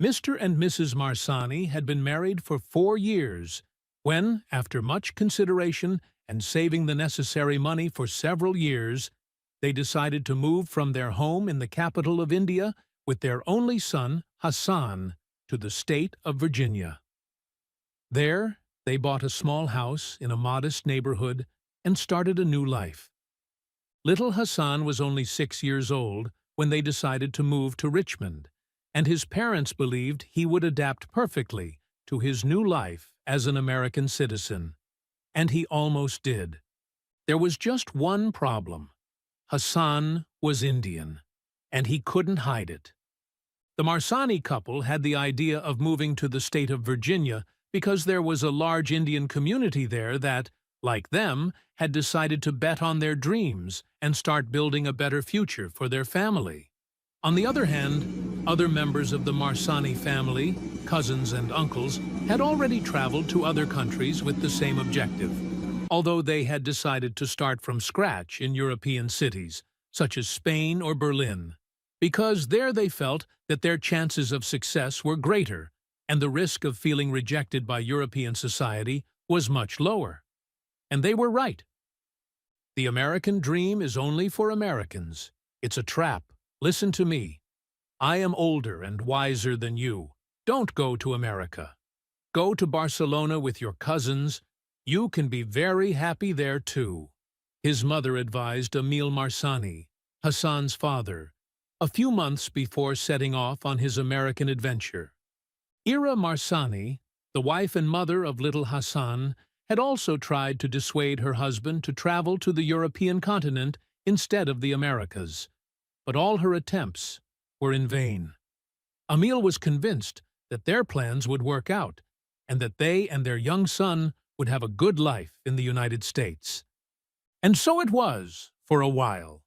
Mr. and Mrs. Marsani had been married for 4 years when, after much consideration and saving the necessary money for several years, they decided to move from their home in the capital of India with their only son, Hassan, to the state of Virginia. There, they bought a small house in a modest neighborhood and started a new life. Little Hassan was only 6 years old when they decided to move to Richmond, and his parents believed he would adapt perfectly to his new life as an American citizen. And he almost did. There was just one problem. Hassan was Indian, and he couldn't hide it. The Marsani couple had the idea of moving to the state of Virginia because there was a large Indian community there that, like them, had decided to bet on their dreams and start building a better future for their family. On the other hand, other members of the Marsani family, cousins and uncles, had already traveled to other countries with the same objective, although they had decided to start from scratch in European cities, such as Spain or Berlin, because there they felt that their chances of success were greater and the risk of feeling rejected by European society was much lower. And they were right. The American dream is only for Americans. It's a trap. Listen to me. I am older and wiser than you. Don't go to America. Go to Barcelona with your cousins. You can be very happy there too, his mother advised Emil Marsani, Hassan's father, a few months before setting off on his American adventure. Ira Marsani, the wife and mother of little Hassan, had also tried to dissuade her husband to travel to the European continent instead of the Americas. But all her attempts were in vain. Emil was convinced that their plans would work out, and that they and their young son would have a good life in the United States. And so it was, for a while.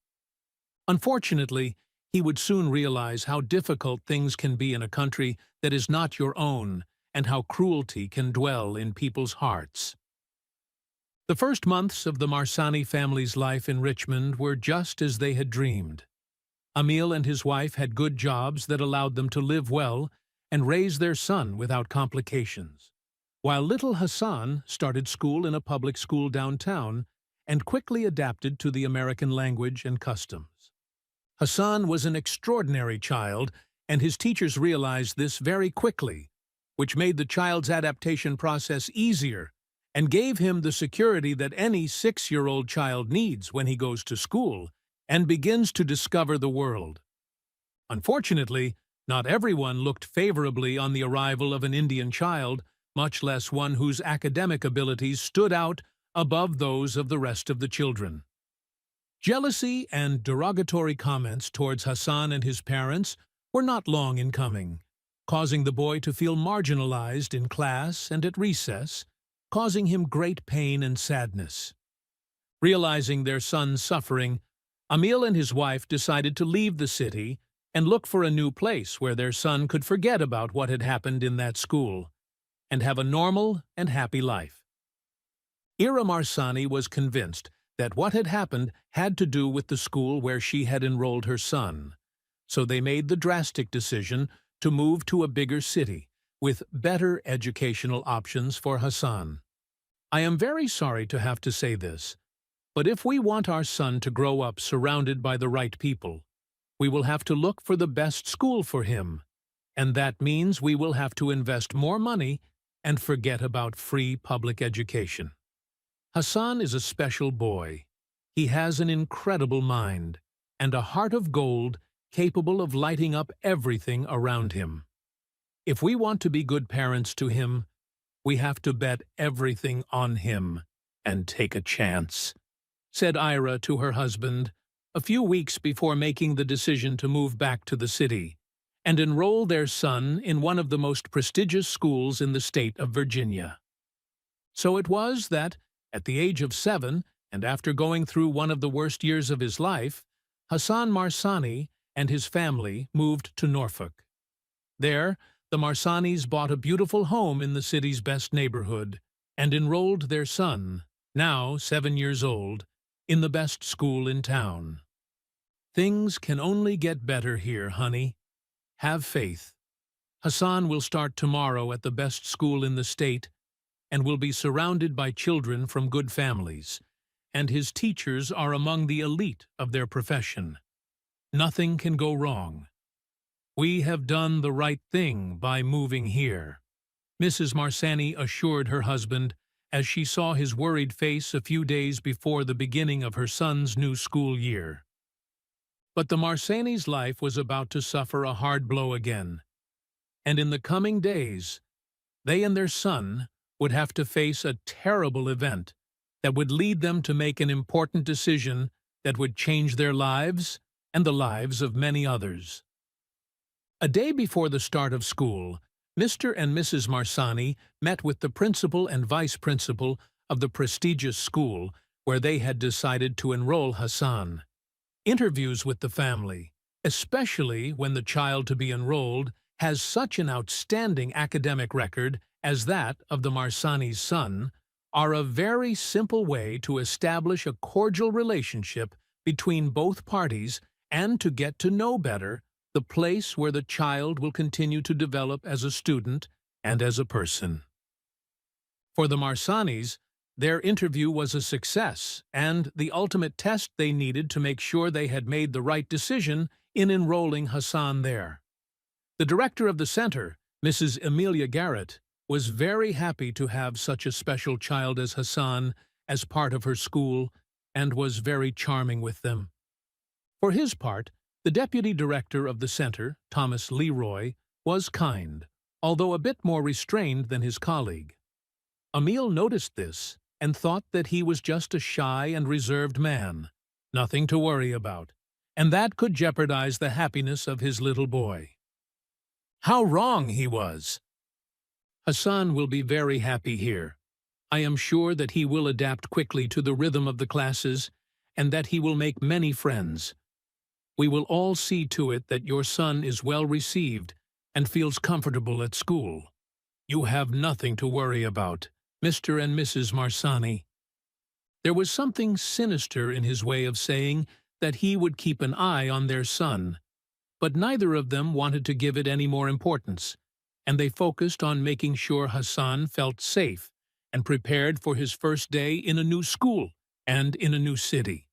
Unfortunately, he would soon realize how difficult things can be in a country that is not your own, and how cruelty can dwell in people's hearts. The first months of the Marsani family's life in Richmond were just as they had dreamed. Emil and his wife had good jobs that allowed them to live well and raise their son without complications, while little Hassan started school in a public school downtown and quickly adapted to the American language and customs. Hassan was an extraordinary child, and his teachers realized this very quickly, which made the child's adaptation process easier and gave him the security that any 6-year-old child needs when he goes to school and begins to discover the world. Unfortunately, not everyone looked favorably on the arrival of an Indian child, much less one whose academic abilities stood out above those of the rest of the children. Jealousy and derogatory comments towards Hassan and his parents were not long in coming, causing the boy to feel marginalized in class and at recess, causing him great pain and sadness. Realizing their son's suffering, Emil and his wife decided to leave the city and look for a new place where their son could forget about what had happened in that school and have a normal and happy life. Ira Marsani was convinced that what had happened had to do with the school where she had enrolled her son, so they made the drastic decision to move to a bigger city with better educational options for Hassan. I am very sorry to have to say this, but if we want our son to grow up surrounded by the right people, we will have to look for the best school for him, and that means we will have to invest more money and forget about free public education. Hassan is a special boy. He has an incredible mind and a heart of gold capable of lighting up everything around him. If we want to be good parents to him, we have to bet everything on him and take a chance, said Ira to her husband a few weeks before making the decision to move back to the city and enroll their son in one of the most prestigious schools in the state of Virginia. So it was that, at the age of 7, and after going through one of the worst years of his life, Hassan Marsani and his family moved to Norfolk. There, the Marsanis bought a beautiful home in the city's best neighborhood and enrolled their son, now 7 years old, in the best school in town. Things can only get better here, honey. Have faith. Hassan will start tomorrow at the best school in the state and will be surrounded by children from good families, and his teachers are among the elite of their profession. Nothing can go wrong. We have done the right thing by moving here, Mrs. Marsani assured her husband as she saw his worried face a few days before the beginning of her son's new school year. But the Marsanis' life was about to suffer a hard blow again, and in the coming days, they and their son would have to face a terrible event that would lead them to make an important decision that would change their lives and the lives of many others. A day before the start of school, Mr. and Mrs. Marsani met with the principal and vice principal of the prestigious school where they had decided to enroll Hassan. Interviews with the family, especially when the child to be enrolled has such an outstanding academic record as that of the Marsani's son, are a very simple way to establish a cordial relationship between both parties and to get to know better the place where the child will continue to develop as a student and as a person. For the Marsanis, their interview was a success and the ultimate test they needed to make sure they had made the right decision in enrolling Hassan there. The director of the center, Mrs. Amelia Garrett, was very happy to have such a special child as Hassan as part of her school and was very charming with them. For his part, the deputy director of the center, Thomas Leroy, was kind, although a bit more restrained than his colleague. Emil noticed this and thought that he was just a shy and reserved man, nothing to worry about, and that could jeopardize the happiness of his little boy. How wrong he was! Hassan will be very happy here. I am sure that he will adapt quickly to the rhythm of the classes and that he will make many friends. We will all see to it that your son is well received and feels comfortable at school. You have nothing to worry about, Mr. and Mrs. Marsani. There was something sinister in his way of saying that he would keep an eye on their son, but neither of them wanted to give it any more importance, and they focused on making sure Hassan felt safe and prepared for his first day in a new school and in a new city.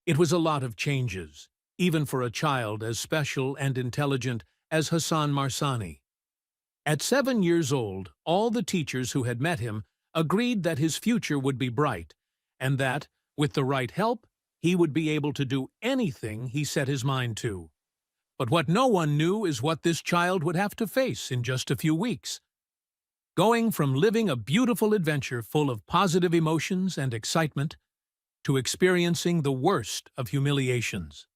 It was a lot of changes, even for a child as special and intelligent as Hassan Marsani. At 7 years old, all the teachers who had met him agreed that his future would be bright, and that, with the right help, he would be able to do anything he set his mind to. But what no one knew is what this child would have to face in just a few weeks. Going from living a beautiful adventure full of positive emotions and excitement to experiencing the worst of humiliations.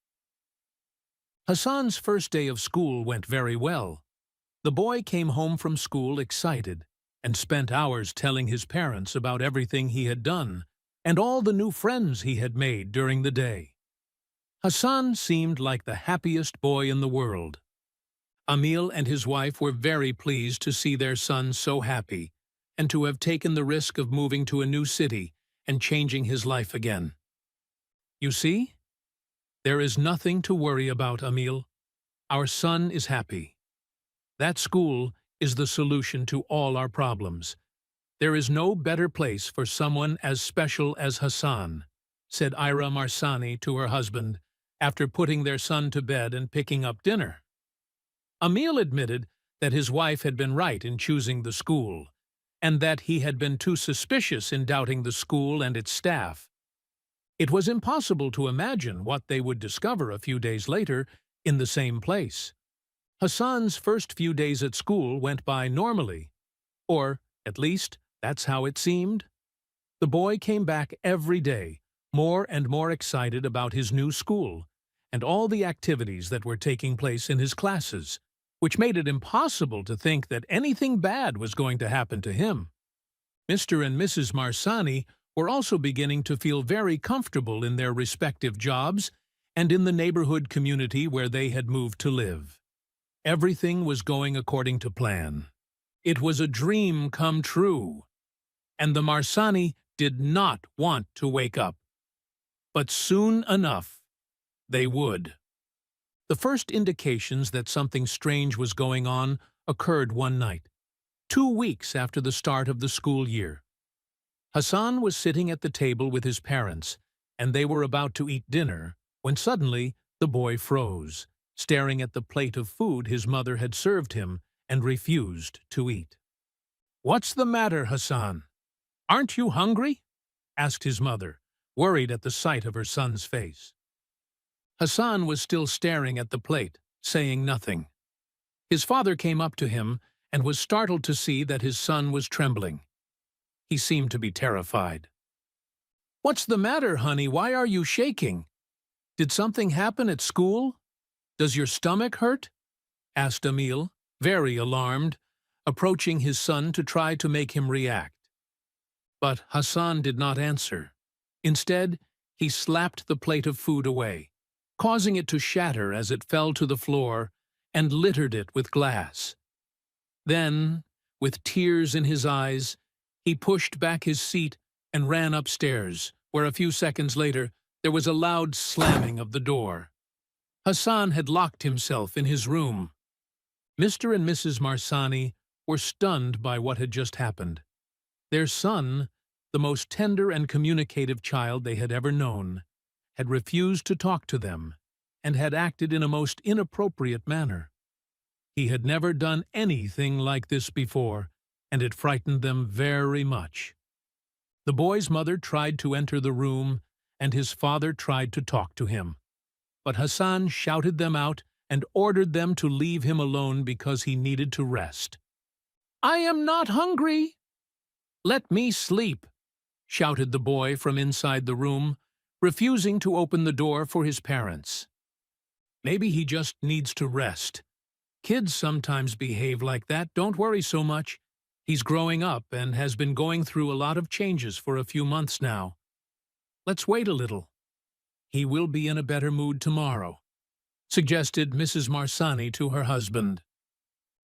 Hassan's first day of school went very well. The boy came home from school excited and spent hours telling his parents about everything he had done and all the new friends he had made during the day. Hassan seemed like the happiest boy in the world. Emil and his wife were very pleased to see their son so happy and to have taken the risk of moving to a new city and changing his life again. You see? There is nothing to worry about, Emil. Our son is happy. That school is the solution to all our problems. There is no better place for someone as special as Hassan, said Ira Marsani to her husband after putting their son to bed and picking up dinner. Emil admitted that his wife had been right in choosing the school, and that he had been too suspicious in doubting the school and its staff. It was impossible to imagine what they would discover a few days later in the same place. Hassan's first few days at school went by normally, or, at least, that's how it seemed. The boy came back every day, more and more excited about his new school and all the activities that were taking place in his classes, which made it impossible to think that anything bad was going to happen to him. Mr. and Mrs. Marsani were also beginning to feel very comfortable in their respective jobs and in the neighborhood community where they had moved to live. Everything was going according to plan. It was a dream come true, and the Marsani did not want to wake up. But soon enough, they would. The first indications that something strange was going on occurred one night, 2 weeks after the start of the school year. Hassan was sitting at the table with his parents, and they were about to eat dinner, when suddenly the boy froze, staring at the plate of food his mother had served him and refused to eat. "What's the matter, Hassan? Aren't you hungry?" asked his mother, worried at the sight of her son's face. Hassan was still staring at the plate, saying nothing. His father came up to him and was startled to see that his son was trembling. He seemed to be terrified. "What's the matter, honey? Why are you shaking? Did something happen at school? Does your stomach hurt?" asked Emil, very alarmed, approaching his son to try to make him react. But Hassan did not answer. Instead, he slapped the plate of food away, causing it to shatter as it fell to the floor, and littered it with glass. Then, with tears in his eyes, he pushed back his seat and ran upstairs, where a few seconds later there was a loud slamming of the door. Hassan had locked himself in his room. Mr. and Mrs. Marsani were stunned by what had just happened. Their son, the most tender and communicative child they had ever known, had refused to talk to them and had acted in a most inappropriate manner. He had never done anything like this before, and it frightened them very much. The boy's mother tried to enter the room, and his father tried to talk to him. But Hassan shouted them out and ordered them to leave him alone because he needed to rest. "I am not hungry." "Let me sleep," shouted the boy from inside the room, refusing to open the door for his parents. "Maybe he just needs to rest. Kids sometimes behave like that, don't worry so much. He's growing up and has been going through a lot of changes for a few months now. Let's wait a little. He will be in a better mood tomorrow," suggested Mrs. Marsani to her husband.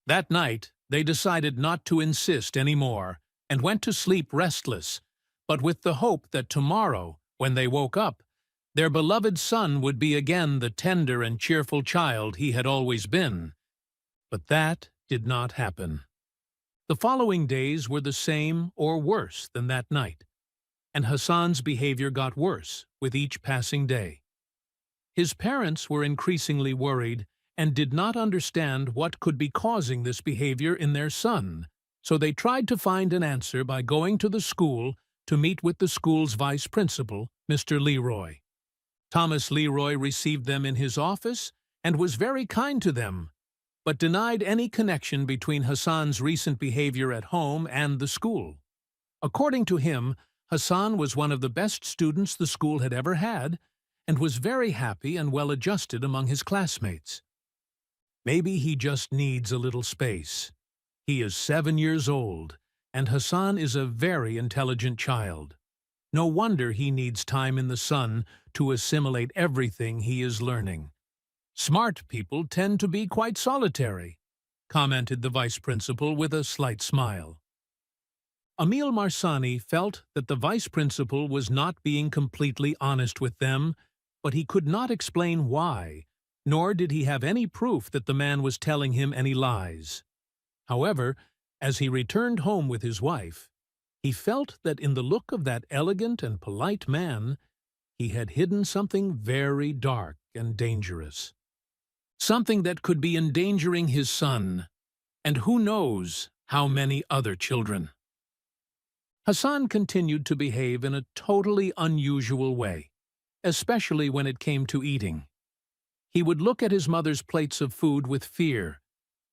That night, they decided not to insist any more and went to sleep restless, but with the hope that tomorrow, when they woke up, their beloved son would be again the tender and cheerful child he had always been. But that did not happen. The following days were the same or worse than that night, and Hassan's behavior got worse with each passing day. His parents were increasingly worried and did not understand what could be causing this behavior in their son, so they tried to find an answer by going to the school to meet with the school's vice principal, Mr. Leroy. Thomas Leroy received them in his office and was very kind to them, but denied any connection between Hassan's recent behavior at home and the school. According to him, Hassan was one of the best students the school had ever had and was very happy and well-adjusted among his classmates. Maybe he just needs a little space. He is 7 years old, and Hassan is a very intelligent child. No wonder he needs time in the sun to assimilate everything he is learning. Smart people tend to be quite solitary, commented the vice principal with a slight smile. Emil Marsani felt that the vice principal was not being completely honest with them, but he could not explain why, nor did he have any proof that the man was telling him any lies. However, as he returned home with his wife, he felt that in the look of that elegant and polite man, he had hidden something very dark and dangerous. Something that could be endangering his son, and who knows how many other children. Hassan continued to behave in a totally unusual way, especially when it came to eating. He would look at his mother's plates of food with fear,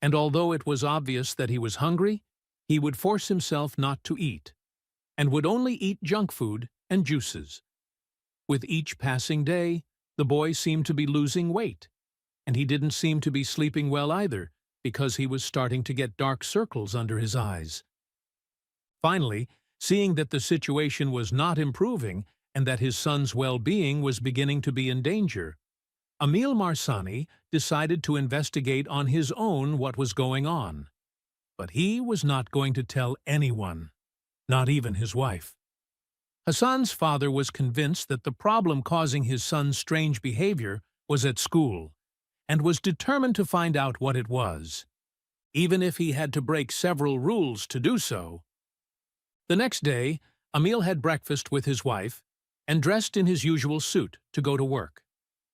and although it was obvious that he was hungry, he would force himself not to eat, and would only eat junk food and juices. With each passing day, the boy seemed to be losing weight, and he didn't seem to be sleeping well either, because he was starting to get dark circles under his eyes. Finally, seeing that the situation was not improving and that his son's well-being was beginning to be in danger, Emil Marsani decided to investigate on his own what was going on. But he was not going to tell anyone, not even his wife. Hassan's father was convinced that the problem causing his son's strange behavior was at school, and was determined to find out what it was. even if he had to break several rules to do so. The next day, Emil had breakfast with his wife and dressed in his usual suit to go to work.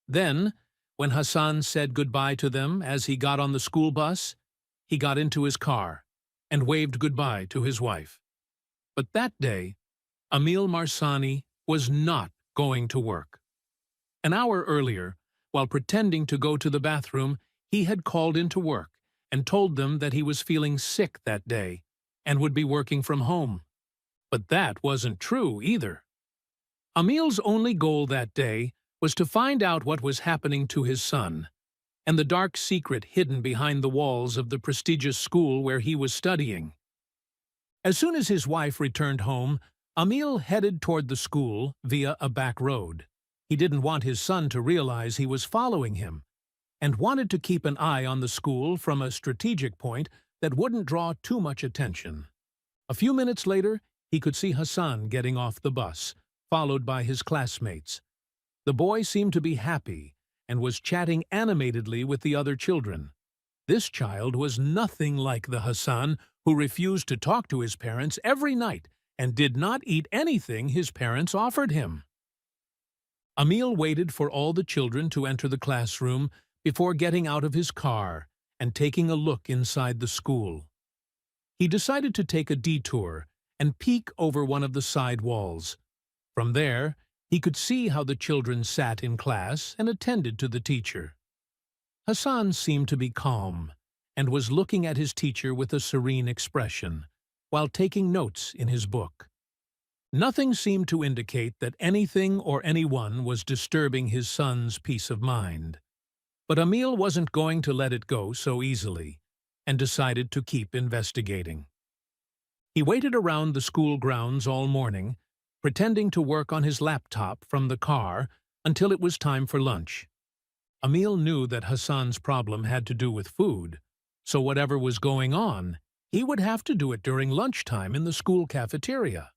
Then, when Hassan said goodbye to them as he got on the school bus, he got into his car and waved goodbye to his wife. But that day, Emil Marsani was not going to work. An hour earlier, while pretending to go to the bathroom, he had called into work and told them that he was feeling sick that day and would be working from home. But that wasn't true either. Emil's only goal that day was to find out what was happening to his son and the dark secret hidden behind the walls of the prestigious school where he was studying. As soon as his wife returned home, Emil headed toward the school via a back road. He didn't want his son to realize he was following him and wanted to keep an eye on the school from a strategic point that wouldn't draw too much attention. A few minutes later, he could see Hassan getting off the bus, followed by his classmates. The boy seemed to be happy and was chatting animatedly with the other children. This child was nothing like the Hassan who refused to talk to his parents every night and did not eat anything his parents offered him. Emil waited for all the children to enter the classroom before getting out of his car and taking a look inside the school. He decided to take a detour and peek over one of the side walls. From there, he could see how the children sat in class and attended to the teacher. Hassan seemed to be calm and was looking at his teacher with a serene expression, while taking notes in his book. Nothing seemed to indicate that anything or anyone was disturbing his son's peace of mind. But Emil wasn't going to let it go so easily, and decided to keep investigating. He waited around the school grounds all morning, pretending to work on his laptop from the car until it was time for lunch. Emil knew that Hassan's problem had to do with food, so whatever was going on, he would have to do it during lunchtime in the school cafeteria.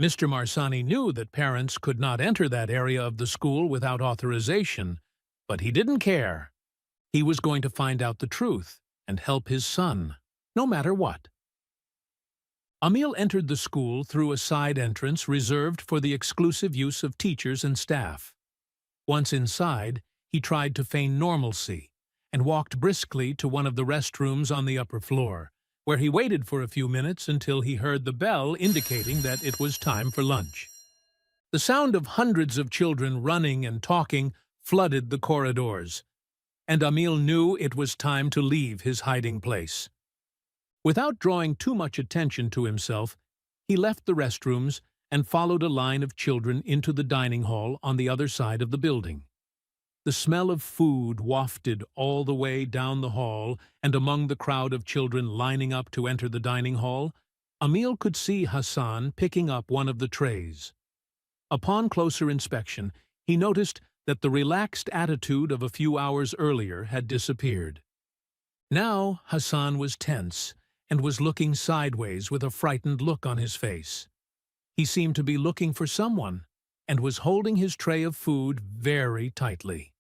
Mr. Marsani knew that parents could not enter that area of the school without authorization, but he didn't care. He was going to find out the truth and help his son, no matter what. Emil entered the school through a side entrance reserved for the exclusive use of teachers and staff. Once inside, he tried to feign normalcy and walked briskly to one of the restrooms on the upper floor, where he waited for a few minutes until he heard the bell indicating that it was time for lunch. The sound of hundreds of children running and talking flooded the corridors, and Emil knew it was time to leave his hiding place. Without drawing too much attention to himself, he left the restrooms and followed a line of children into the dining hall on the other side of the building. The smell of food wafted all the way down the hall, and among the crowd of children lining up to enter the dining hall, Emil could see Hassan picking up one of the trays. Upon closer inspection, he noticed that the relaxed attitude of a few hours earlier had disappeared. Now Hassan was tense and was looking sideways with a frightened look on his face. He seemed to be looking for someone and was holding his tray of food very tightly.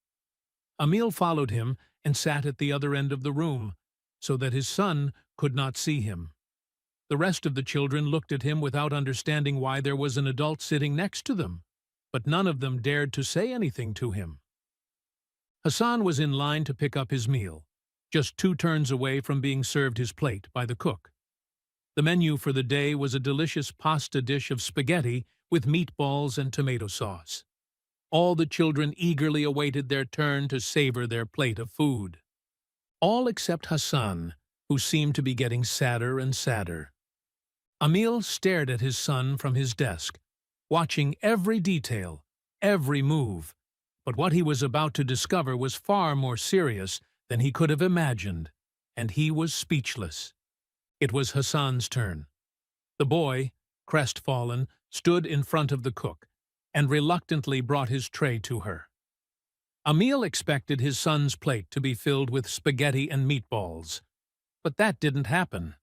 Emil followed him and sat at the other end of the room so that his son could not see him. The rest of the children looked at him without understanding why there was an adult sitting next to them, but none of them dared to say anything to him. Hassan was in line to pick up his meal, just 2 turns away from being served his plate by the cook. The menu for the day was a delicious pasta dish of spaghetti with meatballs and tomato sauce. All the children eagerly awaited their turn to savor their plate of food. All except Hassan, who seemed to be getting sadder and sadder. Emil stared at his son from his desk, watching every detail, every move, but what he was about to discover was far more serious than he could have imagined, and he was speechless. It was Hassan's turn. The boy, crestfallen, stood in front of the cook and reluctantly brought his tray to her. Emil expected his son's plate to be filled with spaghetti and meatballs, but that didn't happen.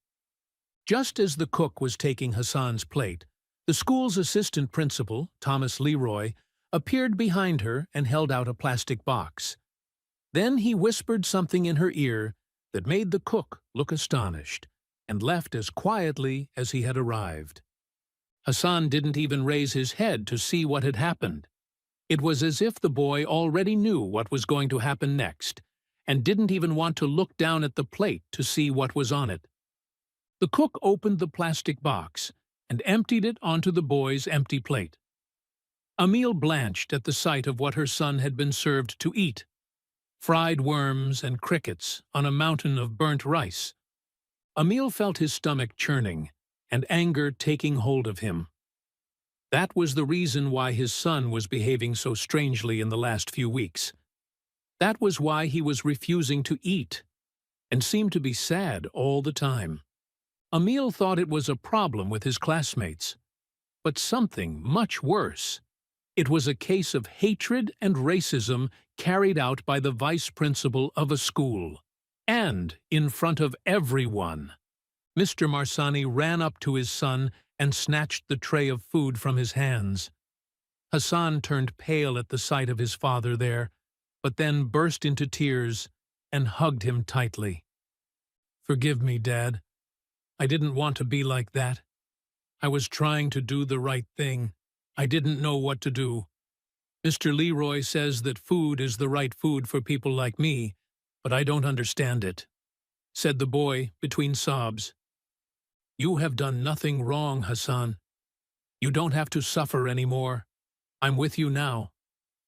Just as the cook was taking Hassan's plate, the school's assistant principal, Thomas Leroy, appeared behind her and held out a plastic box. Then he whispered something in her ear that made the cook look astonished, and left as quietly as he had arrived. Hassan didn't even raise his head to see what had happened. It was as if the boy already knew what was going to happen next, and didn't even want to look down at the plate to see what was on it. The cook opened the plastic box and emptied it onto the boy's empty plate. Emil blanched at the sight of what her son had been served to eat: fried worms and crickets on a mountain of burnt rice. Emil felt his stomach churning and anger taking hold of him. That was the reason why his son was behaving so strangely in the last few weeks. That was why he was refusing to eat and seemed to be sad all the time. Emil thought it was a problem with his classmates, but something much worse. It was a case of hatred and racism carried out by the vice principal of a school, and in front of everyone. Mr. Marsani ran up to his son and snatched the tray of food from his hands. Hassan turned pale at the sight of his father there, but then burst into tears and hugged him tightly. "Forgive me, Dad. I didn't want to be like that. I was trying to do the right thing. I didn't know what to do. Mr. Leroy says that food is the right food for people like me, but I don't understand it," said the boy between sobs. "You have done nothing wrong, Hassan. You don't have to suffer anymore. I'm with you now,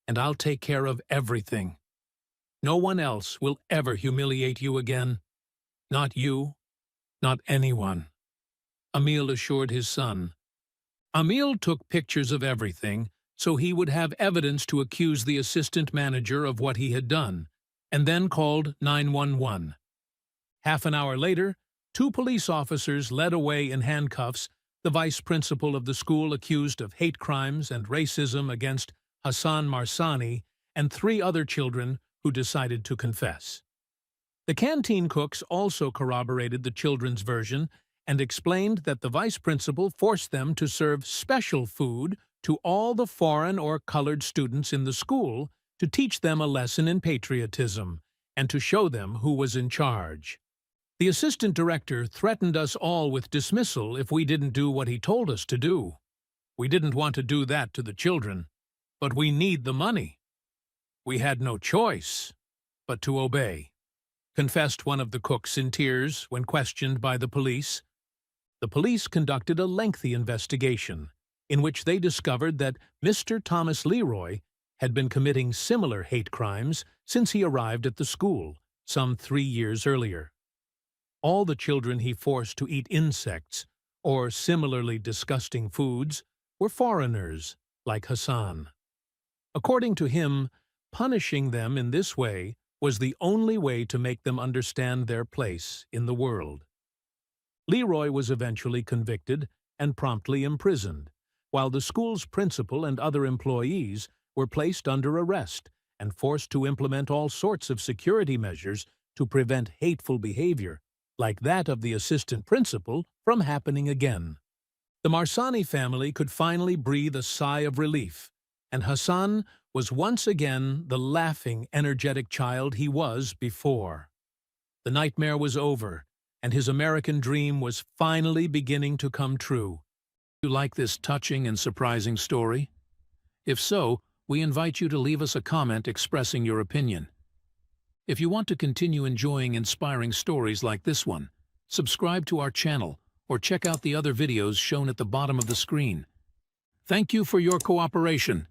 and I'll take care of everything. No one else will ever humiliate you again. Not you, not anyone," Emil assured his son. Emil took pictures of everything so he would have evidence to accuse the assistant manager of what he had done, and then called 911. Half an hour later, 2 police officers led away in handcuffs the vice principal of the school accused of hate crimes and racism against Hassan Marsani and 3 other children who decided to confess. The canteen cooks also corroborated the children's version and explained that the vice principal forced them to serve special food to all the foreign or colored students in the school to teach them a lesson in patriotism and to show them who was in charge. The assistant director threatened us all with dismissal if we didn't do what he told us to do. We didn't want to do that to the children, but we need the money. We had no choice but to obey, confessed one of the cooks in tears when questioned by the police. The police conducted a lengthy investigation in which they discovered that Mr. Thomas Leroy had been committing similar hate crimes since he arrived at the school some 3 years earlier. All the children he forced to eat insects or similarly disgusting foods were foreigners like Hassan. According to him, punishing them in this way was the only way to make them understand their place in the world. Leroy was eventually convicted and promptly imprisoned, while the school's principal and other employees were placed under arrest and forced to implement all sorts of security measures to prevent hateful behavior, like that of the assistant principal, from happening again. The Marsani family could finally breathe a sigh of relief, and Hassan was once again the laughing, energetic child he was before. The nightmare was over, and his American dream was finally beginning to come true. Do you like this touching and surprising story? If so, we invite you to leave us a comment expressing your opinion. If you want to continue enjoying inspiring stories like this one, subscribe to our channel or check out the other videos shown at the bottom of the screen. Thank you for your cooperation.